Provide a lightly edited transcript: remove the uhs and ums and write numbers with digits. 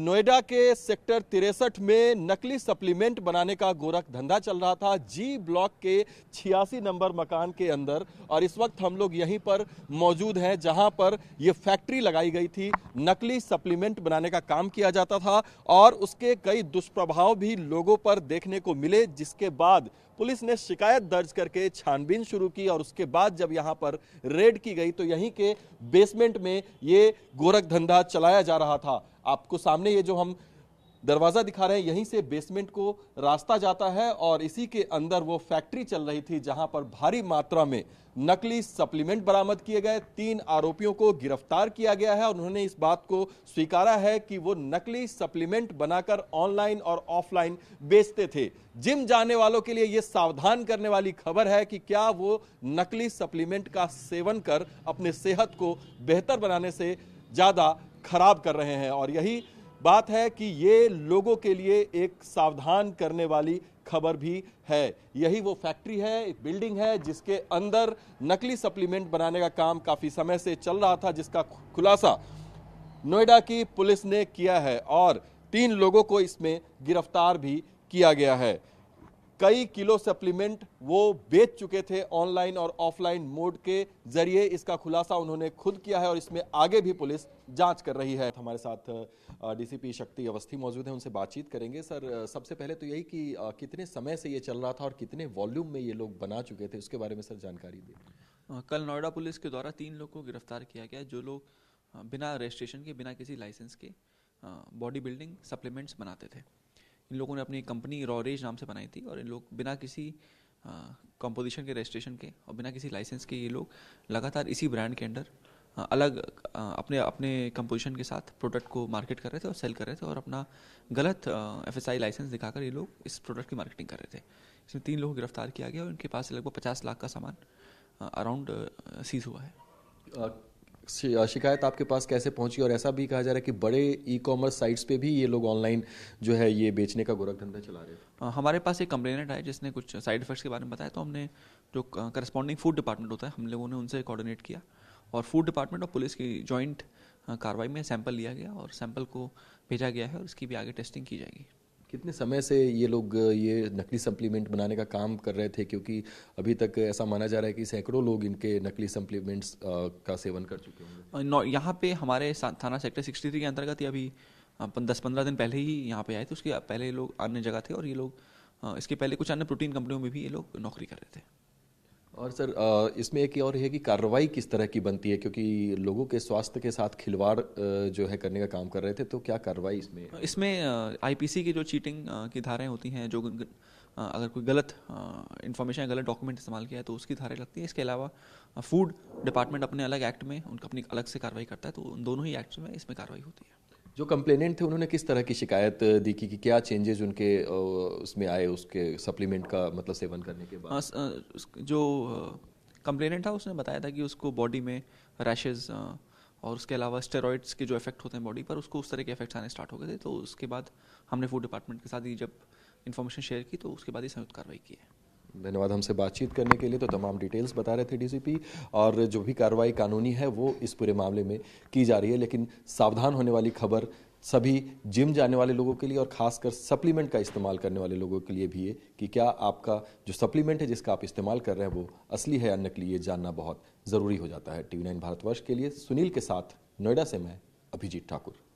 नोएडा के सेक्टर 63 में नकली सप्लीमेंट बनाने का गोरख धंधा चल रहा था जी ब्लॉक के 86 नंबर मकान के अंदर। और इस वक्त हम लोग यहीं पर मौजूद हैं जहां पर यह फैक्ट्री लगाई गई थी। नकली सप्लीमेंट बनाने का काम किया जाता था और उसके कई दुष्प्रभाव भी लोगों पर देखने को मिले, जिसके बाद पुलिस ने शिकायत दर्ज करके छानबीन शुरू की। और उसके बाद जब यहां पर रेड की गई तो यहीं के बेसमेंट में ये गोरख धंधा चलाया जा रहा था। आपको सामने ये जो हम दरवाजा दिखा रहे हैं, यहीं से बेसमेंट को रास्ता जाता है और इसी के अंदर वो फैक्ट्री चल रही थी जहां पर भारी मात्रा में नकली सप्लीमेंट बरामद किए गए। 3 आरोपियों को गिरफ्तार किया गया है और उन्होंने इस बात को स्वीकारा है कि वो नकली सप्लीमेंट बनाकर ऑनलाइन और ऑफलाइन बेचते थे। जिम जाने वालों के लिए यह सावधान करने वाली खबर है कि क्या वो नकली सप्लीमेंट का सेवन कर अपने सेहत को बेहतर बनाने से ज्यादा खराब कर रहे हैं। और यही बात है कि ये लोगों के लिए एक सावधान करने वाली खबर भी है। यही वो फैक्ट्री है, एक बिल्डिंग है जिसके अंदर नकली सप्लीमेंट बनाने का काम काफी समय से चल रहा था, जिसका खुलासा नोएडा की पुलिस ने किया है और 3 लोगों को इसमें गिरफ्तार भी किया गया है। कई किलो सप्लीमेंट वो बेच चुके थे ऑनलाइन और ऑफलाइन मोड के जरिए। इसका खुलासा उन्होंने खुद किया है और इसमें आगे भी पुलिस जांच कर रही है। हमारे साथ डीसीपी शक्ति अवस्थी मौजूद हैं, उनसे बातचीत करेंगे। सर, सबसे पहले तो यही कि कितने समय से ये चल रहा था और कितने वॉल्यूम में ये लोग बना चुके थे, उसके बारे में सर जानकारी दें। कल नोएडा पुलिस के द्वारा 3 लोग को गिरफ्तार किया गया, जो लोग बिना रजिस्ट्रेशन के, बिना किसी लाइसेंस के बॉडी बिल्डिंग सप्लीमेंट्स बनाते थे। इन लोगों ने अपनी कंपनी रॉरेज नाम से बनाई थी और इन लोग बिना किसी कंपोजिशन के, रजिस्ट्रेशन के और बिना किसी लाइसेंस के ये लोग लगातार इसी ब्रांड के अंडर अलग अपने अपने कंपोजिशन के साथ प्रोडक्ट को मार्केट कर रहे थे और सेल कर रहे थे और अपना गलत FSI लाइसेंस दिखाकर ये लोग इस प्रोडक्ट की मार्केटिंग कर रहे थे। इसमें 3 लोगों को गिरफ्तार किया गया और इनके पास लगभग 50 लाख का सामान अराउंड सीज हुआ है। शिकायत आपके पास कैसे पहुंची? और ऐसा भी कहा जा रहा है कि बड़े ई-कॉमर्स साइट्स पे भी ये लोग ऑनलाइन जो है ये बेचने का गोरख धंधा चला रहे थे। हमारे पास एक कंप्लेनेंट आया जिसने कुछ साइड इफेक्ट्स के बारे में बताया, तो हमने जो करस्पॉन्डिंग फूड डिपार्टमेंट होता है, हम लोगों ने उनसे कोऑर्डिनेट किया और फूड डिपार्टमेंट और पुलिस की जॉइंट कार्रवाई में सैंपल लिया गया और सैंपल को भेजा गया है और इसकी भी आगे टेस्टिंग की जाएगी। कितने समय से ये लोग ये नकली सप्लीमेंट बनाने का काम कर रहे थे? क्योंकि अभी तक ऐसा माना जा रहा है कि सैकड़ों लोग इनके नकली सप्लीमेंट्स का सेवन कर चुके होंगे। यहाँ पे हमारे थाना सेक्टर 63 के अंतर्गत ही अभी 10-15 दिन पहले ही यहाँ पे आए थे। उसके पहले लोग अन्य जगह थे और ये लोग इसके पहले कुछ अन्य प्रोटीन कंपनियों में भी ये लोग नौकरी कर रहे थे। और सर, इसमें एक और है कि कार्रवाई किस तरह की बनती है, क्योंकि लोगों के स्वास्थ्य के साथ खिलवाड़ जो है करने का काम कर रहे थे, तो क्या कार्रवाई इसमें IPC की जो चीटिंग की धाराएं होती हैं, जो अगर कोई गलत इन्फॉर्मेशन या गलत डॉक्यूमेंट इस्तेमाल किया है तो उसकी धाराएं लगती है। इसके अलावा फूड डिपार्टमेंट अपने अलग एक्ट में उनका अपनी अलग से कार्रवाई करता है, तो उन दोनों ही एक्ट में इसमें कार्रवाई होती है। जो कंप्लेनेंट थे उन्होंने किस तरह की शिकायत दी कि क्या चेंजेस उनके उसमें आए, उसके सप्लीमेंट का मतलब सेवन करने के बाद? जो कंप्लेनेंट था उसने बताया था कि उसको बॉडी में रैशेज और उसके अलावा स्टेरॉइड्स के जो इफेक्ट होते हैं बॉडी पर, उसको उस तरह के इफेक्ट्स आने स्टार्ट हो गए थे। तो उसके बाद हमने फूड डिपार्टमेंट के साथ ही जब इन्फॉर्मेशन शेयर की तो उसके बाद ही संयुक्त कार्रवाई की है। धन्यवाद हमसे बातचीत करने के लिए। तो तमाम डिटेल्स बता रहे थे डीसीपी, और जो भी कार्रवाई कानूनी है वो इस पूरे मामले में की जा रही है। लेकिन सावधान होने वाली खबर सभी जिम जाने वाले लोगों के लिए और खासकर सप्लीमेंट का इस्तेमाल करने वाले लोगों के लिए भी है कि क्या आपका जो सप्लीमेंट है जिसका आप इस्तेमाल कर रहे हैं वो असली है या नकली, ये जानना बहुत ज़रूरी हो जाता है। TV9 भारतवर्ष के लिए सुनील के साथ नोएडा से मैं अभिजीत ठाकुर।